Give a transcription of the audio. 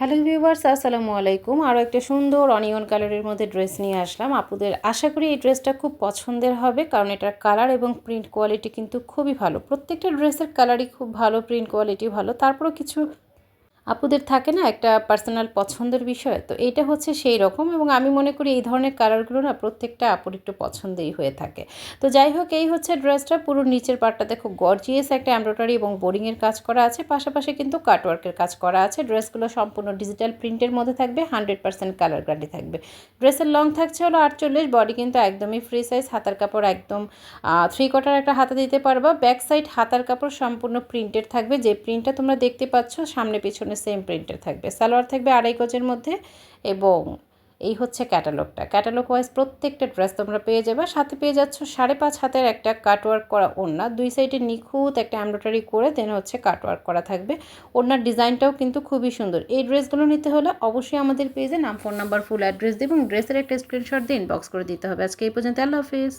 Hello viewers, আসসালামু আলাইকুম। আরও একটা সুন্দর অনিয়ন কালারের মধ্যে ড্রেস নিয়ে আসলাম আপুদের। আশা করি এই ড্রেসটা খুব পছন্দের হবে, কারণ এটার কালার এবং প্রিন্ট কোয়ালিটি কিন্তু খুবই ভালো। প্রত্যেকটা ড্রেসের কালারই খুব ভালো, প্রিন্ট কোয়ালিটি ভালো। তারপরেও কিছু আপুদের থাকে না একটা পার্সোনাল পছন্দের বিষয়, তো এইটা হচ্ছে সেই রকম। এবং আমি মনে করি এই ধরনের কালারগুলো না প্রত্যেকটা আপুর একটু পছন্দেই হয়ে থাকে। তো যাই হোক, এই হচ্ছে ড্রেসটা। পুরো নিচের পার্টটাতে খুব গর্জিয়াস একটা এমব্রয়ডারি এবং বোরিংয়ের কাজ করা আছে, পাশাপাশি কিন্তু কাটওয়ার্কের কাজ করা আছে। ড্রেসগুলো সম্পূর্ণ ডিজিটাল প্রিন্টের মধ্যে থাকবে, 100% কালার গ্যারান্টি থাকবে। ড্রেসের লং থাকছে হলো 48, বডি কিন্তু একদমই ফ্রি সাইজ। হাতার কাপড় একদম 3/4 একটা হাতা দিতে পারবা। ব্যাক সাইড হাতার কাপড় সম্পূর্ণ প্রিন্টেড থাকবে, যে প্রিন্টটা তোমরা দেখতে পাচ্ছ সামনে পিছনে সেম প্রিন্টের থাকবে। সালোয়ার থাকবে 2.5 গজের মধ্যে। এবং এই হচ্ছে ক্যাটালগটা। ক্যাটালগ ওয়াইজ প্রত্যেকটা ড্রেস তোমরা পেয়ে যাবে। সাথে পেয়ে যাচ্ছ 5.5 হাতের একটা কাটওয়ার্ক করা ওড়না, দুই সাইডে নিখুঁত একটা এমব্রয়ডারি করে দেন হচ্ছে কাটওয়ার্ক করা থাকবে। ওড়নার ডিজাইনটাও কিন্তু খুবই সুন্দর। এই ড্রেসগুলো নিতে হলে অবশ্যই আমাদের পেজে নাম, ফোন নাম্বার, ফুল অ্যাড্রেস দিয়ে এবং ড্রেসের একটা স্ক্রিনশট দিয়ে ইনবক্স করে দিতে হবে। আজকে এই পর্যন্ত, আল্লাহ হাফিজ।